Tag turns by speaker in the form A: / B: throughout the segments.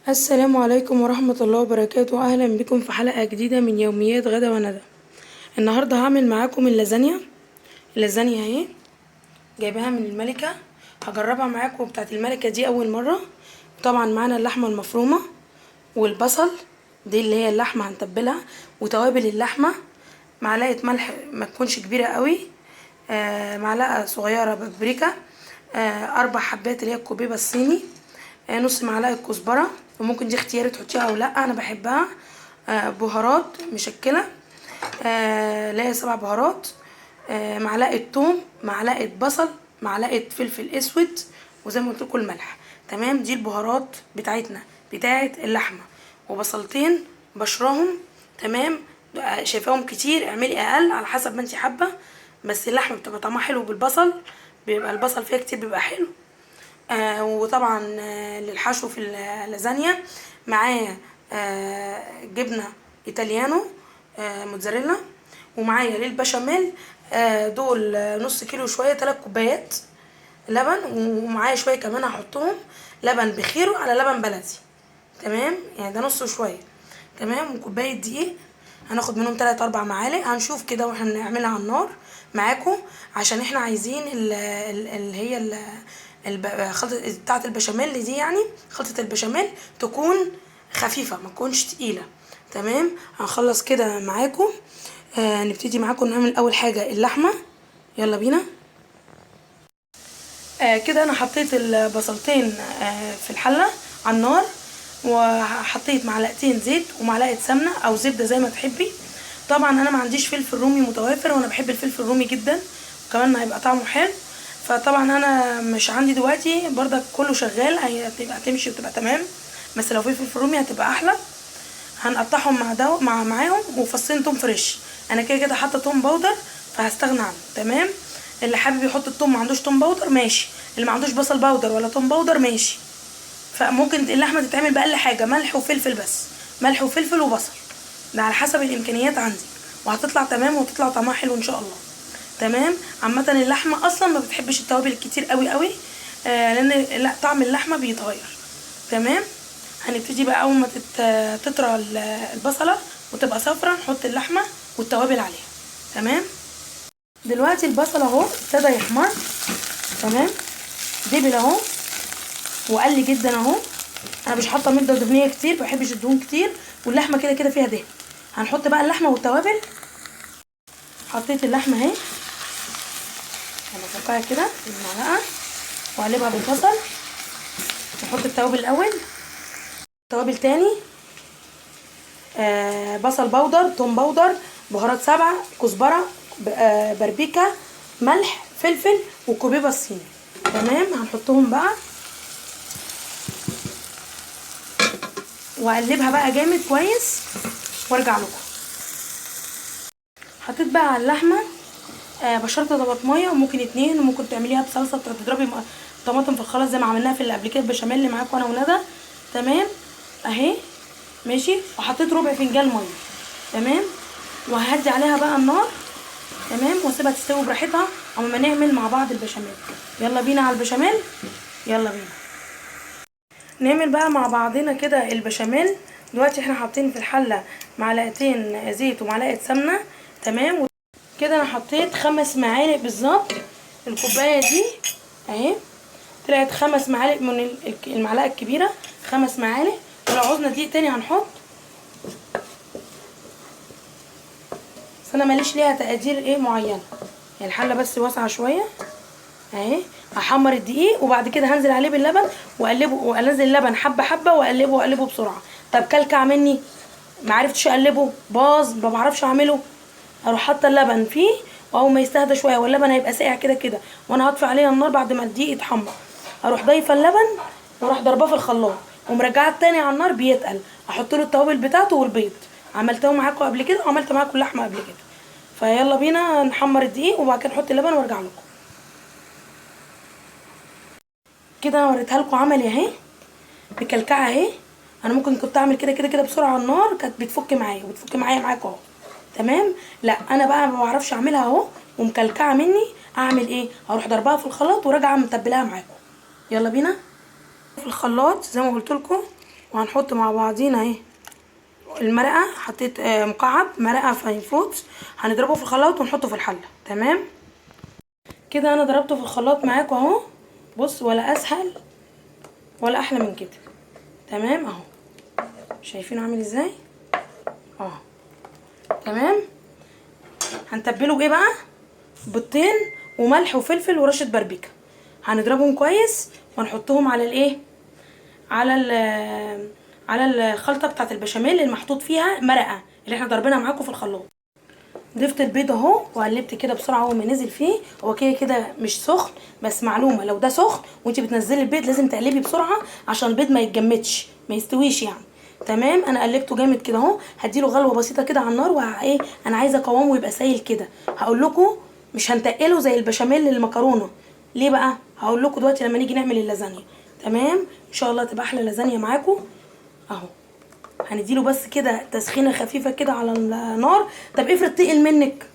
A: السلام عليكم ورحمة الله وبركاته. أهلا بكم في حلقة جديدة من يوميات غدا وندى. النهاردة هعمل معاكم اللازانيا اهي، جايباها من الملكة. هجربها معاكم بتاعت الملكة دي أول مرة. طبعا معانا اللحمة المفرومة والبصل، دي اللي هي اللحمة هنتبلها، وتوابل اللحمة، معلقة ملح ما تكونش كبيرة قوي، معلقة صغيرة بابريكا، 4 حبات اللي هي الكوبيبة الصيني، نص معلقة كزبرة، وممكن دي اختياري تحطيها او لا، انا بحبها. بهارات مشكلة، اللي هي 7 بهارات، معلقة توم، معلقة بصل، معلقة فلفل اسود، وزي ما قلت لكم الملح. تمام، دي البهارات بتاعتنا بتاعت اللحمة. وبصلتين بشراهم. تمام، شايفاهم كتير اعملي اقل على حسب ما انت حابة، بس اللحمة بتبقى طعمها حلو بالبصل، بيبقى البصل فيها كتير بيبقى حلو. وطبعا للحشو في اللازانيا معايا جبنه ايطاليانو، موتزاريلا. ومعايا للبشاميل دول نص كيلو شويه 3 كوبايات لبن، ومعايا شويه كمان هحطهم لبن بخيره على لبن بلدي. تمام، يعني ده نص شويه. تمام، وكوبايه دقيق هناخد منهم 3 4 معالق. هنشوف كده واحنا بنعملها على النار معاكم، عشان احنا عايزين اللي هي خلطة بتاعة البشاميل دي، يعني خلطة البشاميل تكون خفيفة ما تكونش تقيلة. تمام، هنخلص كده معاكم. نبتدي معاكم نعمل اول حاجة اللحمة. يلا بينا. كده انا حطيت البصلتين في الحلة على النار، وحطيت معلقتين زيت ومعلقة سمنة او زبدة زي ما تحبي. طبعا انا ما عنديش فلفل رومي متوافر، وانا بحب الفلفل الرومي جدا، وكمان هيبقى طعمه حلو. فطبعا انا مش عندي دلوقتي، برضك كله شغال، هتمشي وتبقى تمام، بس لو في فلفل رومي هتبقى احلى. هنقطعهم معاهم وفصين توم فريش. انا كده كده حاطه توم باودر، فهستغنى عنه. تمام، اللي حابب يحط التوم ما عندوش توم باودر ماشي، اللي ما عندوش بصل باودر ولا توم باودر ماشي. فممكن اللحمه تتعمل باقل حاجه ملح وفلفل بس، ملح وفلفل وبصل، ده على حسب الامكانيات عندي، وهتطلع تمام وهتطلع طعمها حلو ان شاء الله. تمام، عامه اللحمه اصلا ما بتحبش التوابل الكتير قوي قوي، لان لا، طعم اللحمه بيتغير. تمام، هنبتدي بقى اول ما تطرى البصله وتبقى صفرا، نحط اللحمه والتوابل عليها. تمام، دلوقتي البصل اهو ابتدى يحمر. تمام، دبل اهو وقل جدا اهو. انا مش حاطه مده دهنيه كتير، بحبش الدهون كتير، واللحمه كده كده فيها دهن. هنحط بقى اللحمه والتوابل. حطيت اللحمه اهي، هنفكها كده بالمعلقه واقلبها بالبصل. نحط التوابل الاول، توابل تاني، بصل باودر، توم باودر، بهارات 7، كزبره، بربيكا، ملح، فلفل، وكوبيبه الصيني. تمام، هنحطهم بقى واقلبها بقى جامد كويس وارجع لكم. حطيت بقى على اللحمه بشرت طماطميه، وممكن 2، وممكن تعمليها بصلصه، تضربي طماطم في الخلاط زي ما عملناها في اللي قبل كده البشاميل اللي معاكم انا وندى. تمام اهي ماشي، وحطيت ربع فنجان ميه. تمام، وههدي عليها بقى النار. تمام، واسيبها تستوي براحتها اما ما نعمل مع بعض البشاميل. يلا بينا على البشاميل، يلا بينا نعمل بقى مع بعضنا كده البشاميل. دلوقتي احنا حاطين في الحله معلقتين زيت ومعلقه سمنه. تمام، كده انا حطيت 5 معالق بالظبط. الكوبايه دي اهي طلعت 5 معالق من المعلقه الكبيره، 5 معالق. ولو عوزنا دقيق تاني هنحط، بس انا ماليش ليها تقدير ايه معينه، يعني الحله بس واسعه شويه اهي. هحمر الدقيق وبعد كده هنزل عليه باللبن واقلبه، وانزل اللبن حبه حبه واقلبه بسرعه. طب كلكع مني ما عرفتش اقلبه، باظ، ما بعرفش اعمله، اروح حاطه اللبن فيه، واول ما يستهدى شويه واللبن هيبقى ساقع كده كده، وانا هطفي عليه النار بعد ما الدقيق يتحمر، اروح ضايفه اللبن واروح ضرباه في الخلاط ومرجعاه تاني على النار بيتقل، احط له التوابل بتاعته والبيض. عملتهم معاكم قبل كده وعملت معاكم اللحمه قبل كده. فيلا بينا نحمر الدقيق وبعد كده نحط اللبن وارجع لكم. كده انا وريتها لكم عملي اهي، مكلكعه اهي. انا ممكن كنت اعمل كده كده كده بسرعه على النار، كانت بتفك معايا وبتفك معاكم اهو. تمام، لا انا بقى ما بعرفش اعملها اهو ومكلكعه مني. اعمل ايه؟ هروح ضربها في الخلاط وراجعه متبلاها معاكم. يلا بينا في الخلاط زي ما قلت لكم. وهنحط مع بعضينا اهي المرقه. حطيت مكعب مرقه فاين فودز، هنضربه في الخلاط ونحطه في الحله. تمام كده انا ضربته في الخلاط معاكم اهو. بص، ولا اسهل ولا احلى من كده. تمام اهو، شايفينه عامل ازاي اهو. تمام، هنتبله بايه بقى؟ بيضتين وملح وفلفل ورشه باربيكا. هنضربهم كويس ونحطهم على الايه، على على الخلطه بتاعه البشاميل اللي محطوط فيها مرقه اللي احنا ضربناها معاكم في الخلاط. ضفت البيض اهو وقلبت كده بسرعه. اول ما نزل فيه هو كده كده مش سخن، بس معلومه لو ده سخن وانت بتنزلي البيض لازم تقلبي بسرعه عشان البيض ما يتجمدش ما يستويش يعني. تمام، انا قلبته جامد كده اهو. هديله غلوه بسيطه كده على النار. ايه، انا عايزه قوامه يبقى سايل كده. هقول لكم مش هنتقله زي البشاميل المكرونه. ليه بقى؟ هقول لكم دلوقتي لما نيجي نعمل اللازانيا. تمام، ان شاء الله تبقى احلى لازانيا معاكم اهو. هنديله بس كده تسخينه خفيفه كده على النار. طب افرض تقل منك،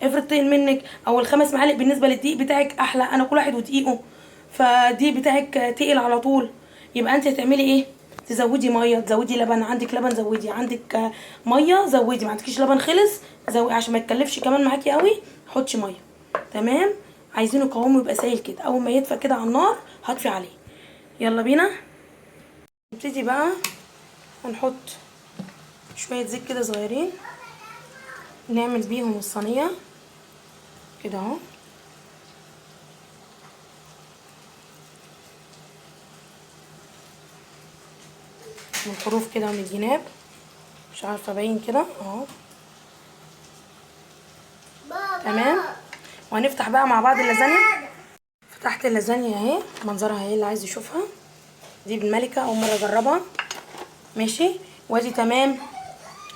A: افرض تقل منك، او الخمس معالق بالنسبه للدقيق بتاعك احلى، انا كل واحد ودقيقه، فالدقيق بتاعك تقل على طول، يبقى انت هتعملي ايه؟ تزودي ميه، تزودي لبن. عندك لبن زودي، عندك ميه زودي، ما عندكيش لبن خلص زودي عشان ما يتكلفش كمان معاكي قوي. حطي ميه. تمام، عايزينه قوامه يبقى سايل كده. اول ما يدفى كده على النار هطفي عليه. يلا بينا نبتدي بقى. هنحط شويه زيت كده صغيرين نعمل بيهم الصينيه كده اهو. من الحروف كده ومن الجناب، مش عارفه باين كده اهو. تمام، وهنفتح بقى مع بعض اللازانيا. فتحت اللازانيا اهي، منظرها اهي اللي عايز يشوفها. دي بالملكه، اول مره اجربها. ماشي، وادي تمام.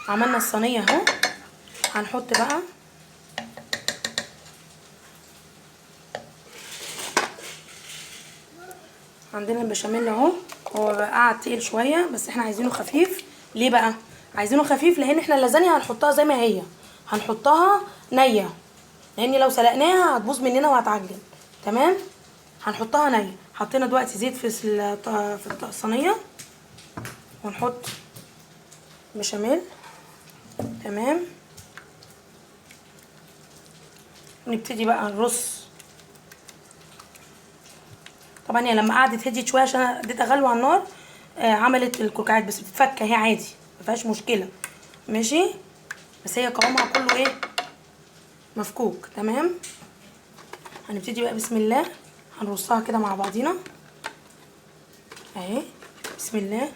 A: عملنا الصينيه اهو. هنحط بقى عندنا البشاميل اهو. هو بقى قاعد تقيل شويه بس احنا عايزينه خفيف. ليه بقى عايزينه خفيف؟ لان احنا اللازانيا هنحطها زي ما هي، هنحطها نيه، لان لو سلقناها هتبوظ مننا وهتعجن. تمام، هنحطها نيه. حطينا دلوقتي زيت في الصينيه، ونحط بشاميل. تمام، نبتدي بقى نرص. طبعا هي لما قعدت هديت شويه عشان انا اديتها غلوه على النار عملت الكركعات، بس بتتفك اهي عادي ما فيهاش مشكله. ماشي، بس هي قوامها كله ايه، مفكوك. تمام، هنبتدي بقى بسم الله. هنرصها كده مع بعضينا اهي، بسم الله.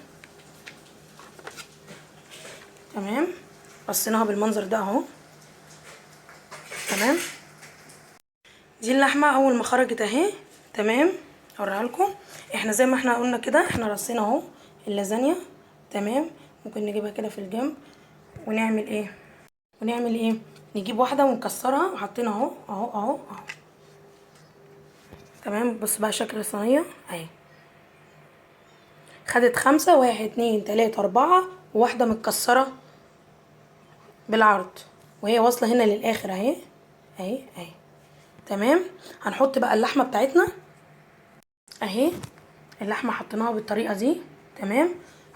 A: تمام، رصيناها بالمنظر ده اهو. تمام، دي اللحمه اول ما خرجت اهي. تمام، اوريها لكم. احنا زي ما احنا قلنا كده احنا رصينا اهو اللازانيا. تمام، ممكن نجيبها كده في الجنب ونعمل ايه، نجيب واحده ونكسرها وحطينا اهو اهو اهو اهو. تمام، بص بقى شكل الصينيه اهي. خدت 5، 1 2 3 4، وواحده متكسره بالعرض وهي واصله هنا للاخر اهي اهي اهي. تمام، هنحط بقى اللحمه بتاعتنا اهي. اللحمه حطيناها بالطريقه دي. تمام،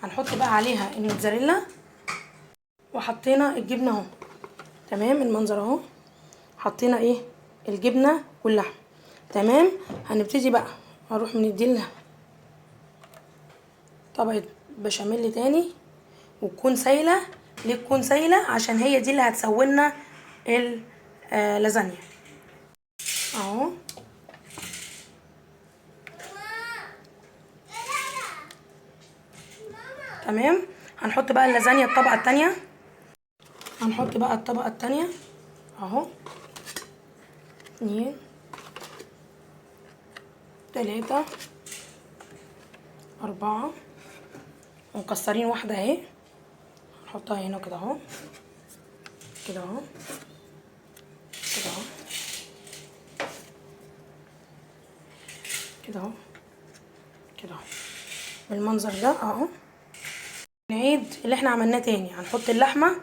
A: هنحط بقى عليها الموتزاريلا وحطينا الجبنه اهو. تمام، المنظر اهو. حطينا ايه، الجبنه واللحمه. تمام، هنبتدي بقى هروح منديلها طبقه بشاميل تاني وتكون سايله. ليه تكون سايله؟ عشان هي دي اللي هتسوينا اللازانيا اهو. تمام، هنحط بقى اللازانيا الطبقه التانية. هنحط بقى الطبقه التانية اهو. 2 3 4، ومكسرين واحده اهي. نحطها هنا كده اهو، كده اهو، كده اهو، كده اهو، كده اهو، بالمنظر ده اهو. نعيد اللي احنا عملناه تاني. هنحط اللحمه،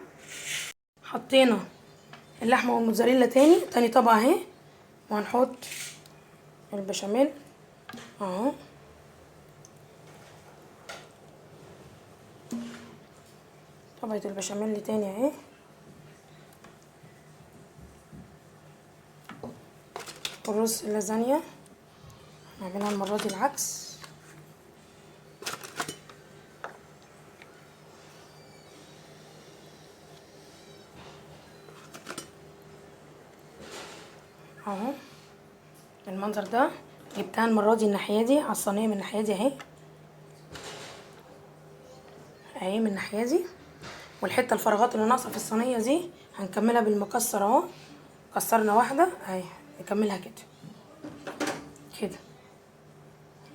A: حطينا اللحمه والموتزاريلا تاني طبقه اهي. وهنحط البشاميل اهو. طبقة البشاميل تاني اهي. ورز اللازانيا هنعملها المرة دي العكس. اهو المنظر ده. جبتها المرة دي الناحية دي على الصينية من الناحية دي اهي، اهي من الناحية دي. والحتة الفراغات اللي ناقصة في الصينية دي هنكملها بالمكسر اهو. كسرنا واحدة اهي، نكملها كده كده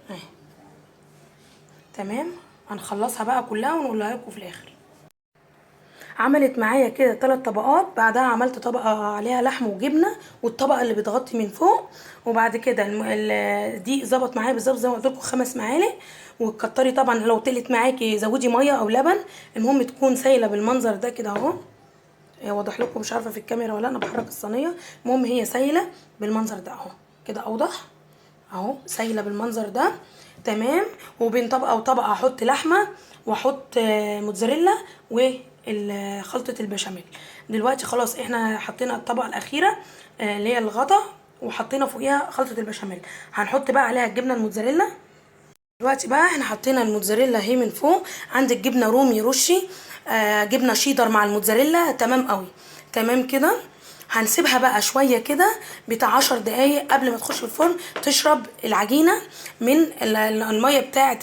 A: اهي. تمام. هنخلصها بقى كلها ونقولها لكم في الاخر. عملت معايا كده 3 طبقات. بعدها عملت طبقة عليها لحم وجبنة، والطبقة اللي بتغطي من فوق. وبعد كده دي ظبط معايا بالظبط زي ما قلت لكم 5 معالق. وتكتري طبعا، لو طلت معاكي زودي ميه او لبن. المهم تكون سايله بالمنظر ده كده اهو. واضح لكم؟ مش عارفه في الكاميرا ولا انا بحرك الصينيه. المهم هي سايله بالمنظر ده اهو، كده اوضح اهو، سايله بالمنظر ده. تمام. وبين طبقه وطبقه هحط لحمه، واحط موتزاريلا وخلطه البشاميل. دلوقتي خلاص احنا حطينا الطبقه الاخيره اللي هي الغطا، وحطينا فوقيها خلطه البشاميل. هنحط بقى عليها الجبنه الموتزاريلا. دلوقتي بقى احنا حطينا الموتزاريلا اهي من فوق. عندك جبنه رومي رشي، جبنه شيدر مع الموتزاريلا، تمام قوي. تمام كده. هنسيبها بقى شويه كده بتاع 10 دقايق قبل ما تخش الفرن تشرب العجينه من الميه بتاعه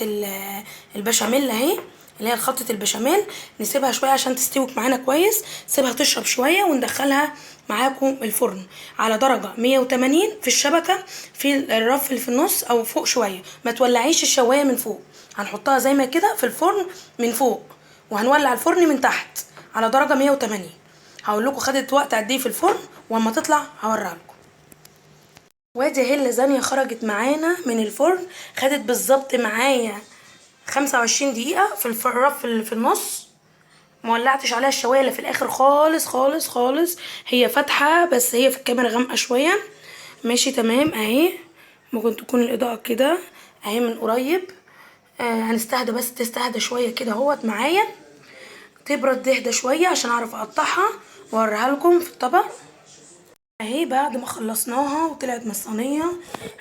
A: البشاميل اهي، اللي هي خلطه البشاميل. نسيبها شويه عشان تستوي معانا كويس. سيبها تشرب شويه وندخلها معاكم الفرن على درجه 180 في الشبكه، في الرف اللي في النص او فوق شويه. ما تولعيش الشوايه من فوق، هنحطها زي ما كده في الفرن من فوق، وهنولع الفرن من تحت على درجه 180. هقول لكم خدت وقت قد ايه في الفرن، واما تطلع هوريها لكم. وادي اهي اللازانيا خرجت معانا من الفرن. خدت بالظبط معايا 25 دقيقه في الرف اللي في النص. مولعتش عليها الشوايه الا في الاخر خالص خالص خالص. هي فاتحه بس هي في الكاميرا غامقه شويه. ماشي تمام اهي. ممكن تكون الاضاءه كده اهي من قريب. هنستهدى بس تستهدى شويه كده اهوت معايا، تبرد تهدى شويه عشان اعرف اقطعها واوريها لكم في الطبق. اهي بعد ما خلصناها وطلعت من الصينيه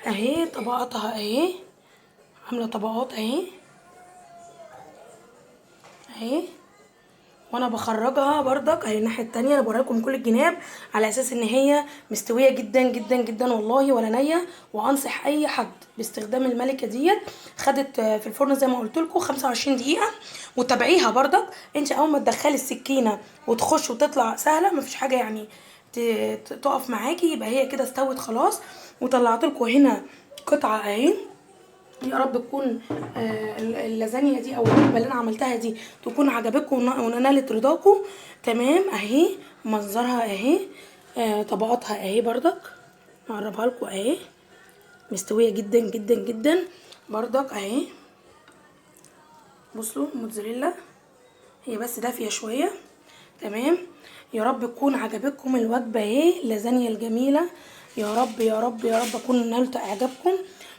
A: اهي، طبقاتها اهي، عامله طبقات اهي اهي. وانا بخرجها بردك اهي الناحيه التانية. انا بوريها لكم كل الجناب على اساس ان هي مستويه جدا جدا جدا والله ولا نيه. وانصح اي حد باستخدام الملكه ديت. خدت في الفرن زي ما قلت لكم 25 دقيقه. وتابعيها بردك. انت اول ما تدخلي السكينه وتخش وتطلع سهله، مفيش حاجه يعني تقف معاكي، يبقى هي كده استوت خلاص. وطلعت لكم هنا قطعه اهي. يا رب تكون اللازانيا دي او الوجبه اللي انا عملتها دي تكون عجبتكم ونالت رضاكم. تمام اهي منظرها اهي. طبقاتها اهي بردك. هقربها لكم اهي، مستويه جدا جدا جدا بردك اهي. بصوا الموتزاريلا هي بس دافيه شويه. تمام. يا رب تكون عجبتكم الوجبه اهي اللازانيا الجميله. يا رب يا رب يا رب اكون نالت اعجابكم.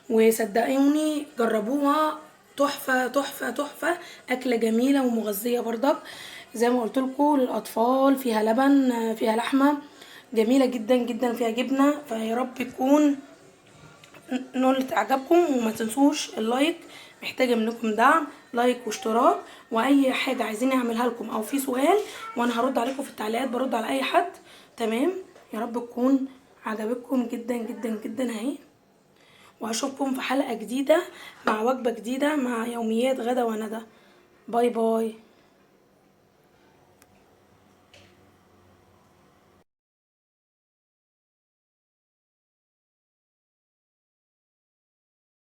A: وصدقوني جربوها، تحفه تحفه تحفه. اكله جميله ومغذيه برضك زي ما قلت لكم للاطفال. فيها لبن، فيها لحمه جميله جدا جدا، فيها جبنه. فيا رب يكون نولت اعجابكم. وما تنسوش اللايك، محتاجه منكم دعم لايك واشتراك. واي حاجه عايزين اعملها لكم او في سؤال وانا هرد عليكم في التعليقات، برد على اي حد. تمام. يا رب تكون عجبتكم جدا جدا جدا اهي. واشوفكم في حلقه جديده مع وجبه جديده مع يوميات غدا وندى. باي باي.